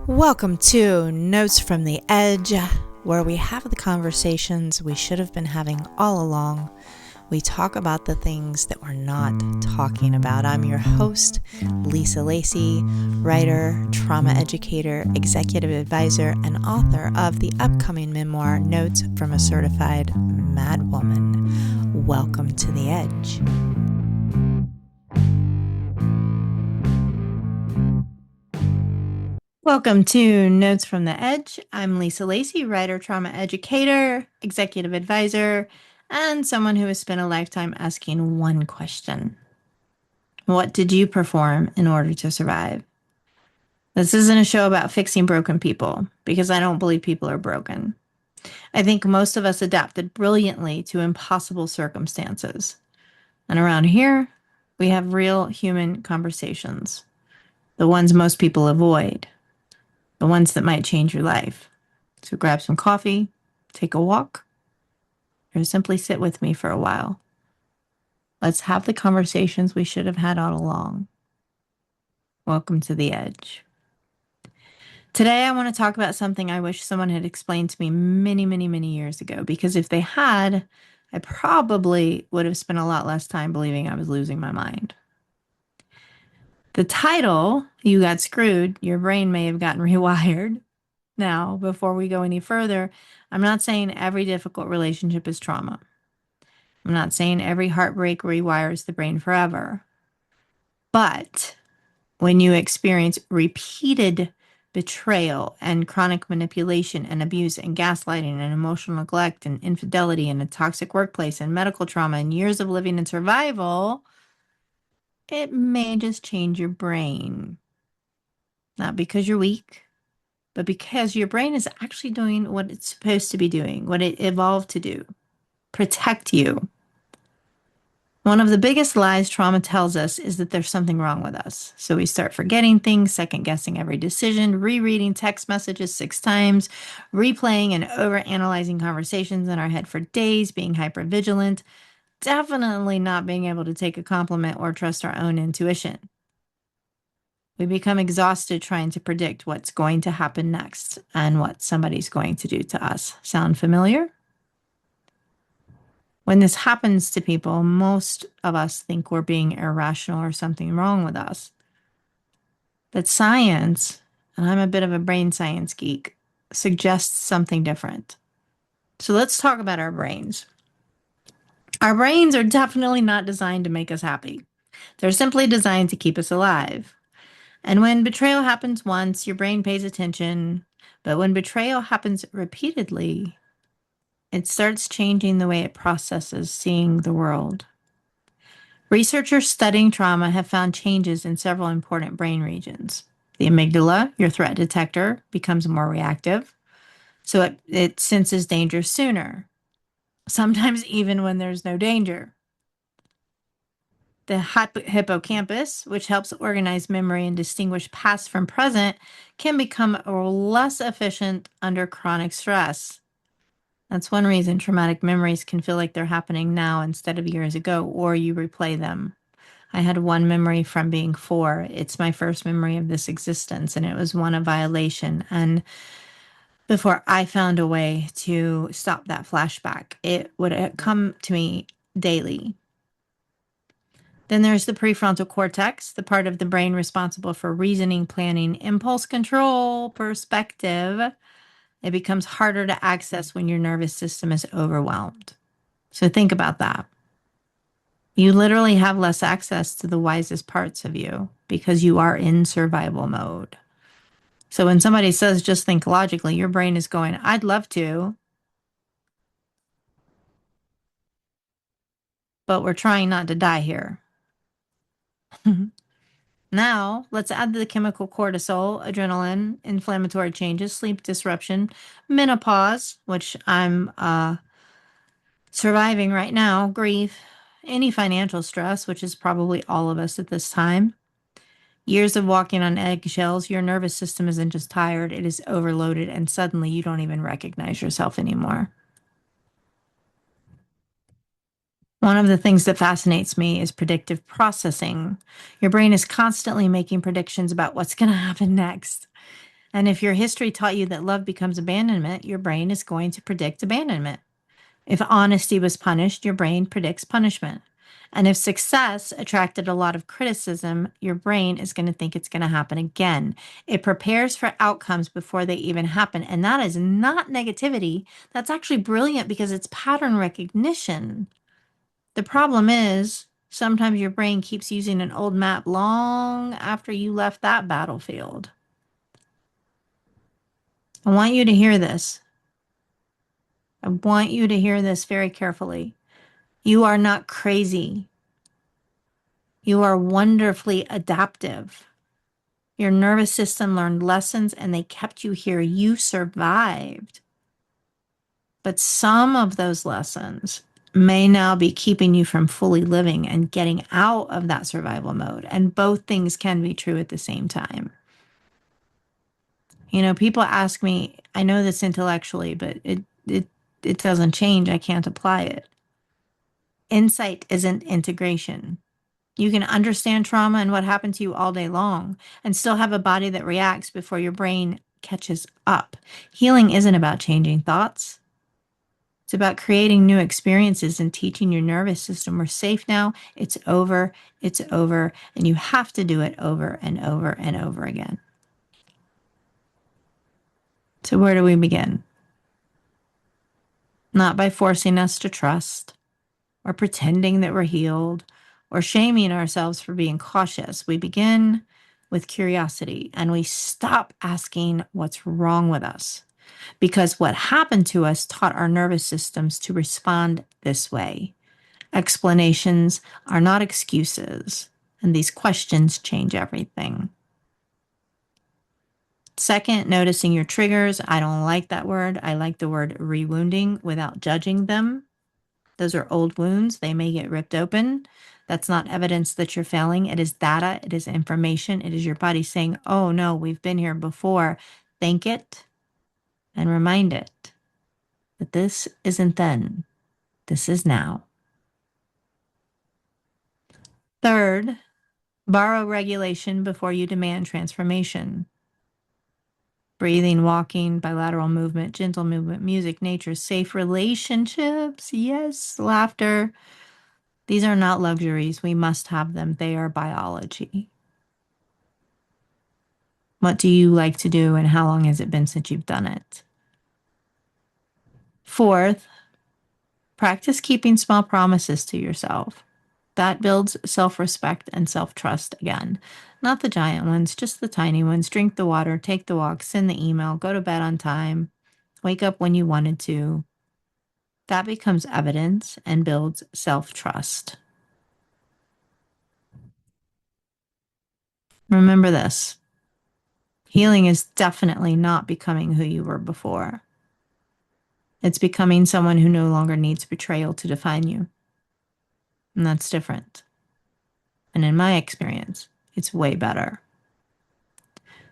Welcome to Notes from the Edge, where we have the conversations we should have been having all along. We talk about the things that we're not talking about. I'm your host, Lacy, writer, trauma educator, executive advisor, and author of the upcoming memoir, Notes from a Certified Mad Woman. Welcome to the Edge. Welcome to Notes from the Edge. I'm Lacy, writer, trauma educator, executive advisor, and someone who has spent a lifetime asking one question. What did you perform in order to survive? This isn't a show about fixing broken people, because I don't believe people are broken. I think most of us adapted brilliantly to impossible circumstances. And around here, we have real human conversations, the ones most people avoid. The ones that might change your life. So grab some coffee, take a walk, or simply sit with me for a while. Let's have the conversations we should have had all along. Welcome to the Edge. Today, I want to talk about something I wish someone had explained to me many years ago, because if they had, I probably would have spent a lot less time believing I was losing my mind. The title, You Got Screwed, Your Brain May Have Gotten Rewired. Now, before we go any further, I'm not saying every difficult relationship is trauma. I'm not saying every heartbreak rewires the brain forever. But when you experience repeated betrayal and chronic manipulation and abuse and gaslighting and emotional neglect and infidelity and a toxic workplace and medical trauma and years of living in survival, it may just change your brain. Not because you're weak, but because your brain is actually doing what it's supposed to be doing, what it evolved to do, protect you. One of the biggest lies trauma tells us is that there's something wrong with us. So we start forgetting things, second-guessing every decision, rereading text messages 6 times, replaying and overanalyzing conversations in our head for days, being hypervigilant, definitely not being able to take a compliment or trust our own intuition. We become exhausted trying to predict what's going to happen next and what somebody's going to do to us. Sound familiar? When this happens to people, most of us think we're being irrational or something wrong with us. But science, and I'm a bit of a brain science geek, suggests something different. So let's talk about our brains. Our brains are definitely not designed to make us happy. They're simply designed to keep us alive. And when betrayal happens once, your brain pays attention. But when betrayal happens repeatedly, it starts changing the way it processes seeing the world. Researchers studying trauma have found changes in several important brain regions. The amygdala, your threat detector, becomes more reactive, so it senses danger sooner, sometimes even when there's no danger. The hippocampus, which helps organize memory and distinguish past from present, can become less efficient under chronic stress. That's one reason traumatic memories can feel like they're happening now instead of years ago, or you replay them. I had one memory from being 4. It's my first memory of this existence, and it was one of violation. And before I found a way to stop that flashback, it would come to me daily. Then there's the prefrontal cortex, the part of the brain responsible for reasoning, planning, impulse control, perspective. It becomes harder to access when your nervous system is overwhelmed. So think about that. You literally have less access to the wisest parts of you because you are in survival mode. So when somebody says just think logically, your brain is going, I'd love to, but we're trying not to die here. Now, let's add the chemical cortisol, adrenaline, inflammatory changes, sleep disruption, menopause, which I'm surviving right now, grief, any financial stress, which is probably all of us at this time. Years of walking on eggshells, your nervous system isn't just tired, it is overloaded, and suddenly you don't even recognize yourself anymore. One of the things that fascinates me is predictive processing. Your brain is constantly making predictions about what's going to happen next. And if your history taught you that love becomes abandonment, your brain is going to predict abandonment. If honesty was punished, your brain predicts punishment. And if success attracted a lot of criticism, your brain is going to think it's going to happen again. It prepares for outcomes before they even happen. And that is not negativity. That's actually brilliant because it's pattern recognition. The problem is sometimes your brain keeps using an old map long after you left that battlefield. I want you to hear this. I want you to hear this very carefully. You are not crazy. You are wonderfully adaptive. Your nervous system learned lessons and they kept you here. You survived. But some of those lessons may now be keeping you from fully living and getting out of that survival mode. And both things can be true at the same time. You know, people ask me, I know this intellectually, but it doesn't change. I can't apply it. Insight isn't integration. You can understand trauma and what happened to you all day long and still have a body that reacts before your brain catches up. Healing isn't about changing thoughts. It's about creating new experiences and teaching your nervous system we're safe now. It's over. It's over. And you have to do it over and over and over again. So where do we begin? Not by forcing us to trust or pretending that we're healed or shaming ourselves for being cautious. We begin with curiosity and we stop asking what's wrong with us because what happened to us taught our nervous systems to respond this way. Explanations are not excuses, and these questions change everything. Second, noticing your triggers. I don't like that word. I like the word rewounding without judging them. Those are old wounds. They may get ripped open. That's not evidence that you're failing. It is data. It is information. It is your body saying, oh no, we've been here before. Thank it and remind it that this isn't then. This is now. Third, borrow regulation before you demand transformation. Breathing, walking, bilateral movement, gentle movement, music, nature, safe relationships. Yes, laughter. These are not luxuries. We must have them. They are biology. What do you like to do and how long has it been since you've done it? Fourth, practice keeping small promises to yourself. That builds self-respect and self-trust again. Not the giant ones, just the tiny ones. Drink the water, take the walk, send the email, go to bed on time, wake up when you wanted to. That becomes evidence and builds self-trust. Remember this. Healing is definitely not becoming who you were before. It's becoming someone who no longer needs betrayal to define you. And that's different. And in my experience, it's way better.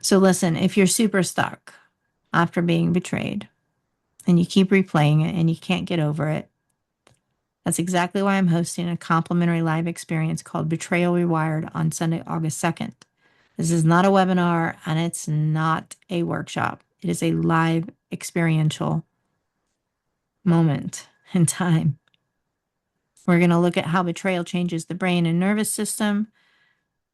So listen, if you're super stuck after being betrayed and you keep replaying it and you can't get over it, that's exactly why I'm hosting a complimentary live experience called Betrayal Rewired on Sunday, August 2nd. This is not a webinar and it's not a workshop. It is a live experiential moment in time. We're going to look at how betrayal changes the brain and nervous system.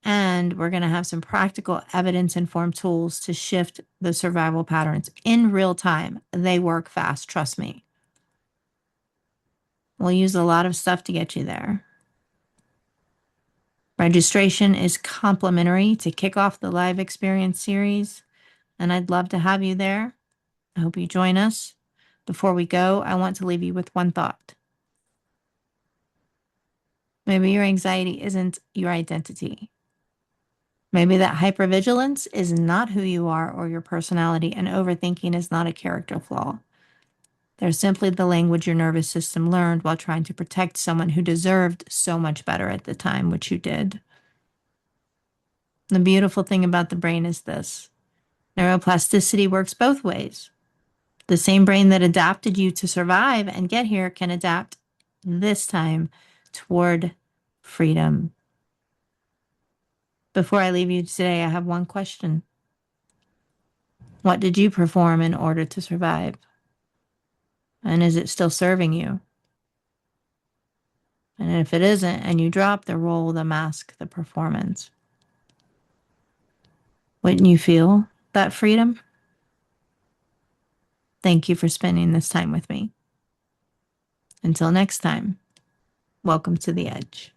And we're going to have some practical evidence-informed tools to shift the survival patterns in real time. They work fast, trust me. We'll use a lot of stuff to get you there. Registration is complimentary to kick off the live experience series, and I'd love to have you there. I hope you join us. Before we go, I want to leave you with one thought. Maybe your anxiety isn't your identity. Maybe that hypervigilance is not who you are or your personality, and overthinking is not a character flaw. They're simply the language your nervous system learned while trying to protect someone who deserved so much better at the time, which you did. The beautiful thing about the brain is this. Neuroplasticity works both ways. The same brain that adapted you to survive and get here can adapt this time toward freedom. Before I leave you today, I have one question. What did you perform in order to survive? And is it still serving you? And if it isn't, and you drop the role, the mask, the performance, wouldn't you feel that freedom? Thank you for spending this time with me. Until next time, welcome to the edge.